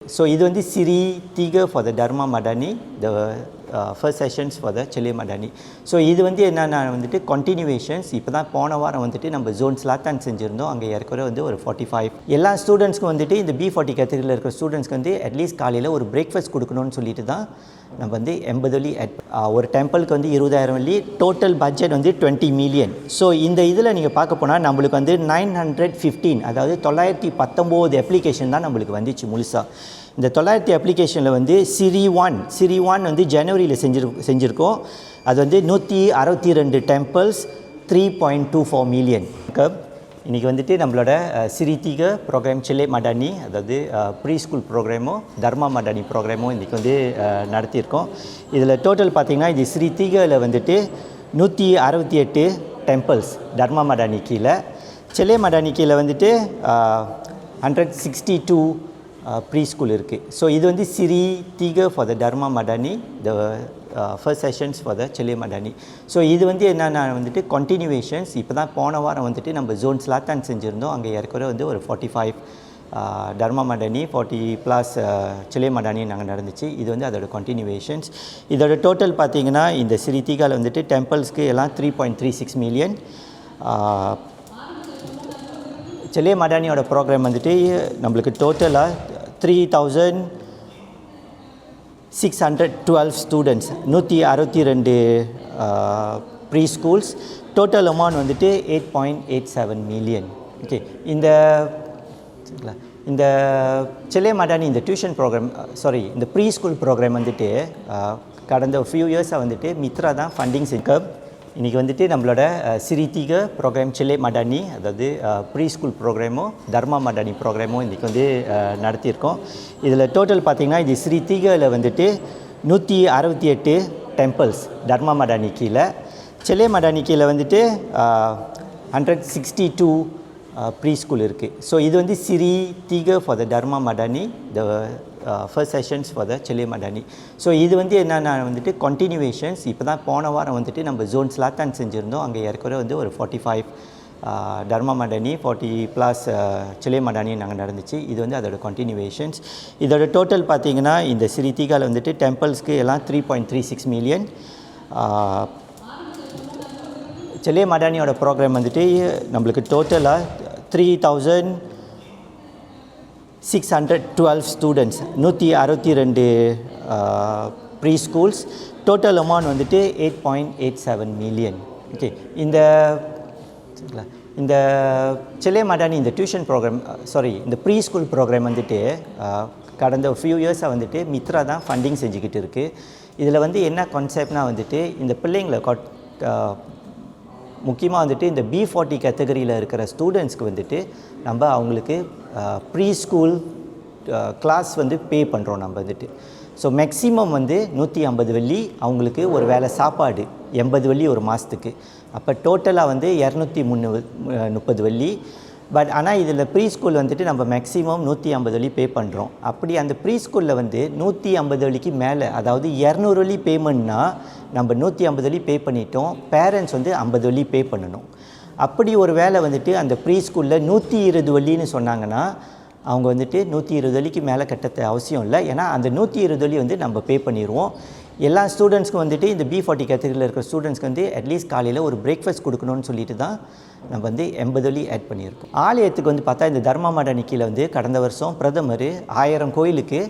So இது வந்து Siri 3 for the Dharma Madani, the first sessions for the Chile Madani. So இது வந்து என்னன்னா வந்துட்டு continuations. இப்போ தான் போன வாரம் வந்துட்டு நம்ம ஜோன்ஸ்லாம் தான் செஞ்சிருந்தோம். அங்கே ஏற்கனவே வந்து ஒரு 45 எல்லா ஸ்டூடெண்ட்ஸ்க்கும் வந்துட்டு இந்த B40 கேட்டகரியில் இருக்கிற ஸ்டூடெண்ட்ஸ்க்கு வந்து அட்லீஸ்ட் காலையில் ஒரு பிரேக்ஃபாஸ்ட் கொடுக்கணும்னு சொல்லிட்டு தான் நம்ம வந்து 80 வெள்ளி ஒரு டெம்பிளுக்கு வந்து 20,000 வெள்ளி, டோட்டல் பட்ஜெட் வந்து 20 மில்லியன். ஸோ இந்த இதில் நீங்கள் பார்க்க போனால் நம்மளுக்கு வந்து 915, அதாவது 919 அப்ளிகேஷன் தான் நம்மளுக்கு வந்துச்சு முழுசாக. இந்த 900 அப்ளிகேஷனில் வந்து Siri 1 வந்து ஜனவரியில் செஞ்சுருக்கோம். அது வந்து 162 டெம்பிள்ஸ், 3.24 மில்லியன். இன்றைக்கி வந்துட்டு நம்மளோட Siri 3 ப்ரோக்ராம் சிலே மடானி, அதாவது ப்ரீ ஸ்கூல் ப்ரோக்ராமும் தர்மா மடானி ப்ரோக்ராமும் இன்றைக்கி வந்து நடத்தியிருக்கோம். இதில் டோட்டல் பார்த்திங்கன்னா இது Siri 3ல் வந்துட்டு 168 டெம்பிள்ஸ் தர்மா மடானி கீழே, சிலே மடானி கீழே வந்துட்டு 162 ப்ரீ ஸ்கூல் இருக்குது. ஸோ இது வந்து Siri 3 for the Dharma Madani, the first sessions for the Chile Madani. So இது வந்து என்னென்னா வந்துட்டு கண்டினியூவேஷன்ஸ். இப்போ தான் போன வாரம் வந்துட்டு நம்ம ஜோன்ஸ்லாம் தான் செஞ்சுருந்தோம். அங்கே ஏற்கனவே வந்து ஒரு 45 தர்மா மடானி, 40+ சிலே மடானி நாங்கள் நடந்துச்சு. இது வந்து அதோட கண்டினியூவேஷன்ஸ். இதோட டோட்டல் பார்த்திங்கன்னா இந்த Siri 3 வந்துட்டு டெம்பிள்ஸ்க்கு எல்லாம் 3.36 மில்லியன். சிலே மடானியோட ப்ரோக்ராம் வந்துட்டு நம்மளுக்கு டோட்டலாக 3,612 students, 162 pre schools, total amount வந்துட்டு 8.87 மில்லியன். ஓகே, இந்த சிலே மடானி இந்த டியூஷன் ப்ரோக்ராம், இந்த ப்ரீ ஸ்கூல் ப்ரோக்ராம் வந்துட்டு கடந்த ஃபியூ இயர்ஸாக வந்துட்டு மித்ரா தான் ஃபண்டிங் செஞ்சு. இன்றைக்கி வந்துட்டு நம்மளோட Siri 3 ப்ரோக்ராம் சிலே மடானி, அதாவது ப்ரீ ஸ்கூல் ப்ரோக்ராமும் தர்மா மடானி ப்ரோக்ராமும் இன்றைக்கி வந்து நடத்தியிருக்கோம். இதில் டோட்டல் பார்த்திங்கன்னா இது Siri 3ல் வந்துட்டு 168 டெம்பிள்ஸ் தர்மா மடானி கீழே, சிலே மடானி கீழே வந்துட்டு 162 ப்ரீ ஸ்கூல் இருக்குது. ஸோ இது வந்து Siri 3 for the Dharma Madani, the first sessions for the Chile Madani. So இது வந்து என்னென்னா வந்துட்டு கண்டினியூவேஷன்ஸ். இப்போ தான் போன வாரம் வந்துட்டு நம்ம ஜோன்ஸ்லாம் தான் செஞ்சுருந்தோம். அங்கே ஏற்கனவே வந்து ஒரு 45 தர்மா மடானி, 40+ சிலே மடானி நாங்கள் நடந்துச்சு. இது வந்து அதோட கண்டினியூவேஷன்ஸ். இதோட டோட்டல் பார்த்திங்கன்னா இந்த Siri 3 வந்துட்டு டெம்பிள்ஸ்க்கு எல்லாம் 3.36 மில்லியன். சிலே மடானியோட ப்ரோக்ராம் வந்துட்டு நம்மளுக்கு டோட்டலாக 3,612 students, 162 pre schools, total amount வந்துட்டு 8.87 மில்லியன். ஓகே, இந்த சிலே மடானி இந்த டியூஷன் ப்ரோக்ராம், இந்த ப்ரீ ஸ்கூல் ப்ரோக்ராம் வந்துட்டு கடந்த ஃபியூ இயர்ஸாக வந்துட்டு மித்ரா தான் ஃபண்டிங் செஞ்சுக்கிட்டு இருக்குது. இதில் வந்து என்ன கான்செப்ட்னா வந்துட்டு இந்த பிள்ளைங்களை முக்கியமாக வந்துட்டு இந்த B40 கேட்டகரியில் இருக்கிற ஸ்டூடெண்ட்ஸ்க்கு வந்துட்டு நம்ம அவங்களுக்கு ப்ரீ ஸ்கூல் கிளாஸ் வந்து பே பண்ணுறோம் நம்ம வந்துட்டு. ஸோ மேக்ஸிமம் வந்து 150 வெள்ளி, அவங்களுக்கு ஒரு வேளை சாப்பாடு 80 வெள்ளி ஒரு மாதத்துக்கு. அப்போ டோட்டலாக வந்து 230 வெள்ளி. பட் ஆனால் இதில் ப்ரீ ஸ்கூல் வந்துட்டு நம்ம மேக்ஸிமம் 150 வெள்ளி பே பண்ணுறோம். அப்படி அந்த ப்ரீ ஸ்கூலில் வந்து 150 வெள்ளிக்கு மேலே, அதாவது 200 வெள்ளி பேமெண்ட்னா நம்ம 150 வெள்ளி பே பண்ணிட்டோம், பேரண்ட்ஸ் வந்து 50 வெள்ளி பே பண்ணணும். அப்படி ஒரு வேளை வந்துட்டு அந்த ப்ரீ ஸ்கூலில் 120 வெள்ளின்னு சொன்னாங்கன்னா அவங்க வந்துட்டு 120 வெள்ளிக்கு மேலே கட்ட அவசியம் இல்லை. ஏன்னா அந்த 120 வெள்ளி வந்து நம்ம பே பண்ணிடுவோம். எல்லா ஸ்டூடெண்ட்ஸ்க்கும் வந்துட்டு இந்த B40 கேட்டகரியில் இருக்கிற ஸ்டூடெண்ட்ஸ்க்கு வந்து அட்லீஸ்ட் காலையில் ஒரு பிரேக்ஃபாஸ்ட் கொடுக்கணும்னு சொல்லிட்டு தான் நம்ம வந்து 80 வெள்ளி ஆட் பண்ணியிருக்கோம். ஆலயத்துக்கு வந்து பார்த்தா இந்த தர்மா மடானி கீழே வந்து கடந்த வருஷம் பிரதமர் 1000 கோயிலுக்கு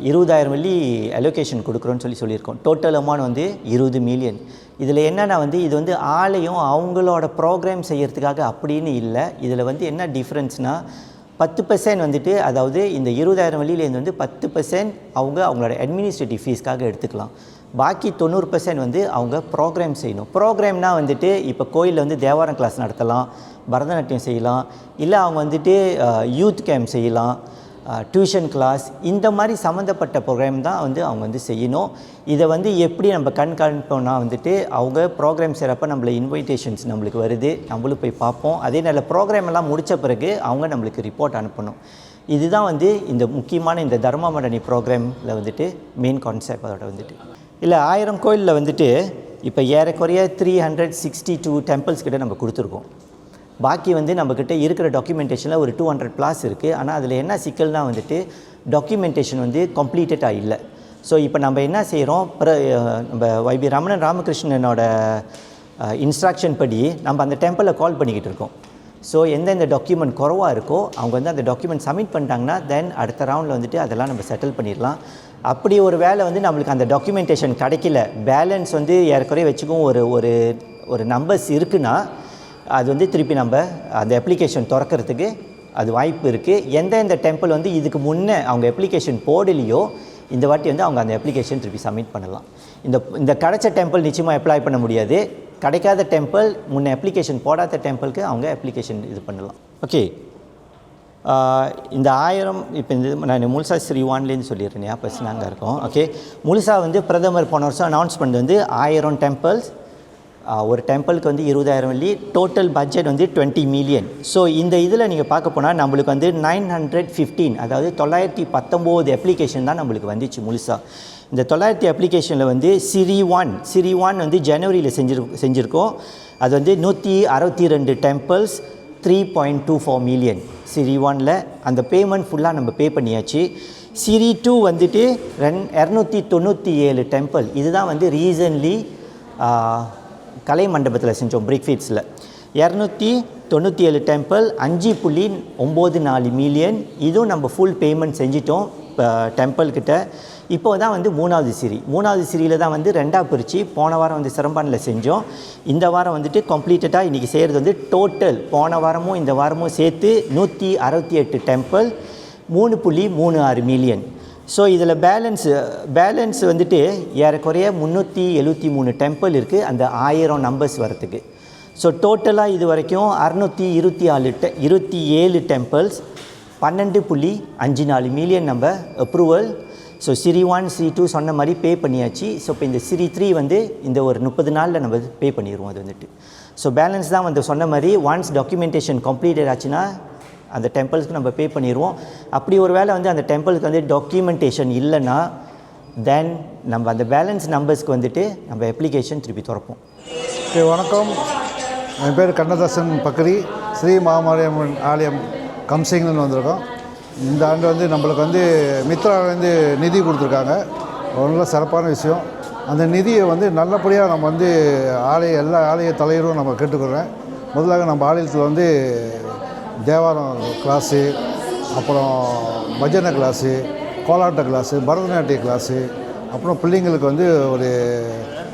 20,000 வெள்ளி அலோகேஷன் கொடுக்குறோன்னு சொல்லியிருக்கோம். டோட்டல் அமௌண்ட் வந்து 20 மில்லியன். இதில் என்னென்னா வந்து இது வந்து ஆலயம் அவங்களோட ப்ரோக்ராம் செய்கிறதுக்காக அப்படின்னு இல்லை. இதில் வந்து என்ன டிஃப்ரென்ஸ்னால் 10% வந்துட்டு, அதாவது இந்த 20,000 வெள்ளியிலேருந்து வந்து 10% அவங்களோட அட்மினிஸ்ட்ரேட்டிவ் ஃபீஸ்க்காக எடுத்துக்கலாம். பாக்கி 90% வந்து அவங்க ப்ரோக்ராம் செய்யணும். ப்ரோக்ராம்னால் வந்துட்டு இப்போ கோயிலில் வந்து தேவாரம் கிளாஸ் நடத்தலாம், பரதநாட்டியம் செய்யலாம், இல்லை அவங்க வந்துட்டு யூத் கேம்ப் செய்யலாம், டியூஷன் கிளாஸ், இந்த மாதிரி சம்மந்தப்பட்ட ப்ரோக்ராம் தான் வந்து அவங்க வந்து செய்யணும். இதை வந்து எப்படி நம்ம கண்காணிப்போம்னா வந்துட்டு அவங்க ப்ரோக்ராம் செய்கிறப்ப நம்மள இன்வைடேஷன்ஸ் நம்மளுக்கு வருது, நம்மளும் போய் பார்ப்போம். அதே நேரம் ப்ரோக்ராம் எல்லாம் முடித்த பிறகு அவங்க நம்மளுக்கு ரிப்போர்ட் அனுப்பணும். இதுதான் வந்து இந்த முக்கியமான இந்த தர்மா மடானி ப்ரோக்ராமில் வந்துட்டு மெயின் கான்செப்ட். அதோட வந்துட்டு இல்லை 1000 கோயிலில் வந்துட்டு இப்போ ஏறக்குறைய 362 டெம்பிள்ஸ் கிட்ட நம்ம கொடுத்துருக்கோம். பாக்கி வந்து நம்மக்கிட்ட இருக்கிற டாக்குமெண்டேஷனில் ஒரு 200 + இருக்குது. ஆனால் அதில் என்ன சிக்கல்னால் வந்துட்டு டாக்குமெண்டேஷன் வந்து கம்ப்ளீட்டடாக இல்லை. ஸோ இப்போ நம்ம என்ன செய்கிறோம், நம்ம வைபி ரமணன் ராமகிருஷ்ணனோட இன்ஸ்ட்ரக்ஷன் படி நம்ம அந்த டெம்பிளில் கால் பண்ணிக்கிட்டு இருக்கோம். ஸோ எந்தெந்த டாக்குமெண்ட் குறவாக இருக்கோ அவங்க வந்து அந்த டாக்குமெண்ட் சப்மிட் பண்ணிட்டாங்கன்னா தென் அடுத்த ரவுண்டில் வந்துட்டு அதெல்லாம் நம்ம செட்டில் பண்ணிடலாம். அப்படி ஒரு வேளை வந்து நம்மளுக்கு அந்த டாக்குமெண்டேஷன் கிடைக்கல, பேலன்ஸ் வந்து ஏறக்குறைய வச்சுக்கும் ஒரு நம்பர்ஸ் இருக்குன்னா அது வந்து திருப்பி நம்ம அந்த அப்ளிகேஷன் திறக்கிறதுக்கு அது வாய்ப்பு இருக்குது. எந்தெந்த டெம்பிள் வந்து இதுக்கு முன்னே அவங்க அப்ளிகேஷன் போடலையோ இந்த வாட்டி வந்து அவங்க அந்த அப்ளிகேஷன் திருப்பி சப்மிட் பண்ணலாம். இந்த கிடைச்ச டெம்பிள் நிச்சயமாக அப்ளை பண்ண முடியாது. கிடைக்காத டெம்பிள், முன்னே அப்ளிகேஷன் போடாத டெம்பிளுக்கு அவங்க அப்ளிகேஷன் இது பண்ணலாம். ஓகே, இந்த 1000 இப்போ இந்த நான் முழுசா ஸ்ரீவான்லேருந்து சொல்லிடுறேன், ஃபஸ்ட் நாங்கள் இருக்கோம். ஓகே, முழுசா வந்து பிரதமர் போன வருஷம் அனௌன்ஸ்மெண்ட் வந்து 1000 டெம்பிள்ஸ், ஒரு டெம்பிளுக்கு வந்து 20,000 வெள்ளி, டோட்டல் பட்ஜெட் வந்து 20 மில்லியன். ஸோ இந்த இதில் நீங்கள் பார்க்க போனால் நம்மளுக்கு வந்து 915, அதாவது 919 அப்ளிகேஷன் தான் நம்மளுக்கு வந்துச்சு முழுசாக. இந்த 900 அப்ளிகேஷனில் வந்து சிரி ஒன் வந்து ஜனவரியில் செஞ்சுருக்கோம். அது வந்து 162 டெம்பிள்ஸ், 3.24 மில்லியன் சிரி ஒனில். அந்த பேமெண்ட் ஃபுல்லாக நம்ம பே பண்ணியாச்சு. சிரி 2 வந்துட்டு 297 டெம்பிள். இதுதான் வந்து ரீசன்ட்லி கலை மண்டபத்தில் செஞ்சோம், பிரிக்ஃபீட்ஸில் 297 டெம்பிள், 5.94 மில்லியன். இதுவும் நம்ம ஃபுல் பேமெண்ட் செஞ்சிட்டோம் டெம்பிள்கிட்ட. இப்போ தான் வந்து மூணாவது சிரியில் தான் வந்து 2ஆக பிரித்து போன வாரம் வந்து சிரம்பானில் செஞ்சோம். இந்த வாரம் வந்துட்டு கம்ப்ளீட்டடாக இன்றைக்கி செய்கிறது வந்து டோட்டல் போன வாரமும் இந்த வாரமும் சேர்த்து 168 டெம்பிள், 3.36 மில்லியன். ஸோ இதில் பேலன்ஸ் வந்துட்டு ஏறக்குறைய 373 டெம்பிள் இருக்குது அந்த 1000 நம்பர்ஸ் வரத்துக்கு. ஸோ டோட்டலாக இது வரைக்கும் 627 டெம்பிள்ஸ், 12.54 மில்லியன் நம்ம அப்ரூவல். ஸோ சிரி 1 சிரி 2 சொன்ன மாதிரி பே பண்ணியாச்சு. ஸோ இப்போ இந்த சிரி 3 வந்து இந்த ஒரு 30 நாளில் நம்ம பே பண்ணிடுவோம் அது வந்துட்டு. ஸோ பேலன்ஸ் தான் வந்து சொன்ன மாதிரி ஒன்ஸ் டாக்குமெண்டேஷன் கம்ப்ளீட்டட் ஆச்சுன்னா அந்த டெம்பிள்ஸ்க்கு நம்ம பே பண்ணிடுவோம். அப்படி ஒரு வேளை வந்து அந்த டெம்பிளுக்கு வந்து டாக்குமெண்டேஷன் இல்லைன்னா தென் நம்ம அந்த பேலன்ஸ் நம்பர்ஸ்க்கு வந்துட்டு நம்ம அப்ளிகேஷன் திருப்பி திறப்போம். ஓகே, வணக்கம். என் பேர் கண்ணதாசன் பக்ரி, ஸ்ரீ மகாமாரியம்மன் ஆலயம் கம்சிங்லேருந்து வந்திருக்கோம். இந்த ஆண்டு வந்து நம்மளுக்கு வந்து மித்ராலேருந்து நிதி கொடுத்துருக்காங்க. ஒரு நல்ல சிறப்பான விஷயம். அந்த நிதியை வந்து நல்லபடியாக நம்ம வந்து எல்லா ஆலய தலைவரும் நம்ம கேட்டுக்கிறேன். முதலாக நம்ம ஆலயத்தில் வந்து தேவாரம் கிளாஸு, அப்புறம் பஜனை கிளாஸு, கோலாட்ட கிளாஸு, பரதநாட்டிய கிளாஸு, அப்புறம் பிள்ளைங்களுக்கு வந்து ஒரு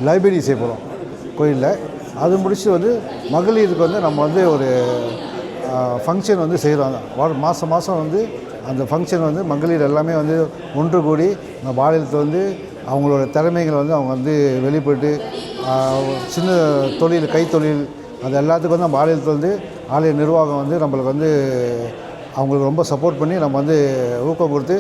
லைப்ரரி செய்ய போகிறோம் கோயிலில். அது முடிச்சு வந்து மகளிருக்கு வந்து நம்ம வந்து ஒரு ஃபங்க்ஷன் வந்து செய்கிறோம். மாதம் வந்து அந்த ஃபங்க்ஷன் வந்து மகளிர் எல்லாமே வந்து ஒன்று கூடி நம்ம ஆலயத்தில் வந்து அவங்களோட திறமைகளை வந்து அவங்க வந்து வெளிப்பட்டு சின்ன தொழில், கைத்தொழில், அது எல்லாத்துக்கும் வந்து நம்ம ஆலயத்தில் வந்து ஆலய நிர்வாகம் வந்து நம்மளுக்கு வந்து அவங்களுக்கு ரொம்ப சப்போர்ட் பண்ணி நம்ம வந்து ஊக்கம் கொடுத்து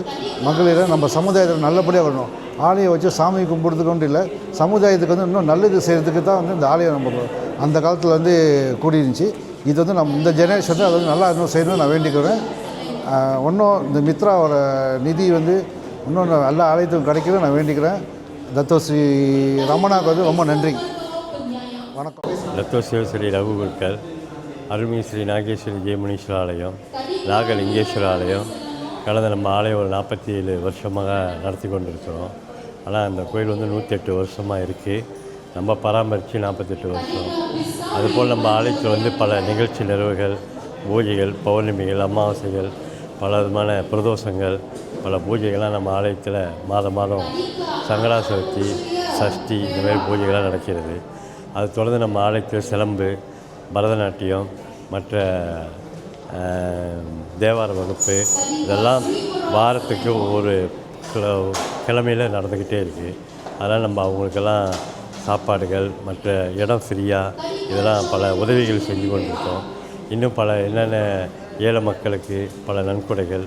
மகளிரை நம்ம சமுதாயத்தில் நல்லபடியாக வரணும். ஆலயம் வச்சு சாமி கும்பிடுறதுக்கு இல்லை, சமுதாயத்துக்கு வந்து இன்னும் நல்லது செய்கிறதுக்கு தான் வந்து இந்த ஆலயம் நம்ம அந்த காலத்தில் வந்து கூடியிருந்துச்சு. இது வந்து நம்ம இந்த ஜெனரேஷன் வந்து அதை வந்து நல்லா இன்னும் செய்யணும்னு நான் வேண்டிக்கிறேன். இன்னும் இந்த மித்ராவோட நிதி வந்து இன்னும் எல்லா ஆலயத்துக்கும் கிடைக்கணும் நான் வேண்டிக்கிறேன். தத்தோ ஸ்ரீ ரமணாவுக்கு வந்து ரொம்ப நன்றி. வணக்கம். தத்தோ சிவஸ்ரீ ரகுகுருக்கள், அருள்மிகு ஸ்ரீ நாகேஸ்வரி ஜெயமுனீஸ்வர ஆலயம், நாகலிங்கேஸ்வர ஆலயம் கடந்த நம்ம ஆலயம் ஒரு 47 வருஷமாக நடத்தி கொண்டிருக்கிறோம். ஆனால் அந்த கோயில் வந்து 108 வருஷமாக இருக்குது. நம்ம பராமரித்து 48 வருஷம். அதுபோல் நம்ம ஆலயத்தில் வந்து பல நிகழ்ச்சி நிறுவுகள், பூஜைகள், பௌர்ணமிகள், அமாவாசைகள், பல விதமான பிரதோஷங்கள், பல பூஜைகள்லாம் நம்ம ஆலயத்தில் மாதம் சங்கடா சதுர்த்தி, சஷ்டி இந்த மாதிரி பூஜைகள்லாம் நடக்கிறது. அது தொடர்ந்து நம்ம ஆலயத்தில் சிலம்பு, பரதநாட்டியம், மற்ற தேவார வகுப்பு இதெல்லாம் வாரத்துக்கு ஒவ்வொரு கிழமையில் நடந்துக்கிட்டே இருக்குது. அதனால் நம்ம அவங்களுக்கெல்லாம் சாப்பாடுகள், மற்ற இடம் ஃப்ரீயாக இதெல்லாம் பல உதவிகள் செஞ்சு கொண்டிருக்கோம். இன்னும் பல என்னென்ன ஏழை மக்களுக்கு பல நன்கொடைகள்,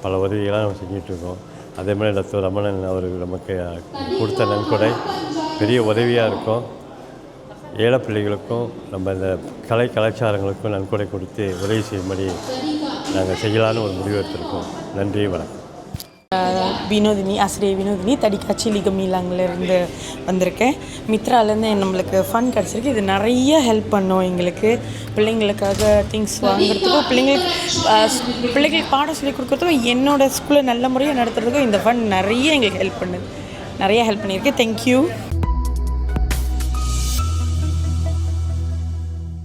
பல உதவிகளாக நம்ம செஞ்சிட்ருக்கோம். அதே மாதிரி டாக்டர் ரமணன் அவர்கள் நமக்கு கொடுத்த நன்கொடை பெரிய உதவியாக இருக்கும். ஏழை பிள்ளைகளுக்கும் நம்ம இந்த கலாச்சாரங்களுக்கும் நன்கொடை கொடுத்து உதவி செய்யும்படி நாங்கள் செய்யலான்னு ஒரு முடிவு எடுத்திருக்கோம். நன்றி, வணக்கம். வினோதினி, ஆசிரியர் வினோதினி, தடிக்காட்சி லிகமீலாங்கிலேருந்து வந்திருக்கேன். மித்ராலேருந்து நம்மளுக்கு ஃபண்ட் கிடச்சிருக்கு. இது நிறைய ஹெல்ப் பண்ணோம் எங்களுக்கு, பிள்ளைங்களுக்காக திங்ஸ் வாங்குறதுக்கும், பிள்ளைங்களுக்கு பாடம் சொல்லி கொடுக்குறதுக்கும், என்னோடய ஸ்கூலை நல்ல முறையாக நடத்துறதுக்கும் இந்த ஃபண்ட் நிறைய எங்களுக்கு ஹெல்ப் பண்ணுது, நிறைய ஹெல்ப் பண்ணியிருக்கு. தேங்க்யூ.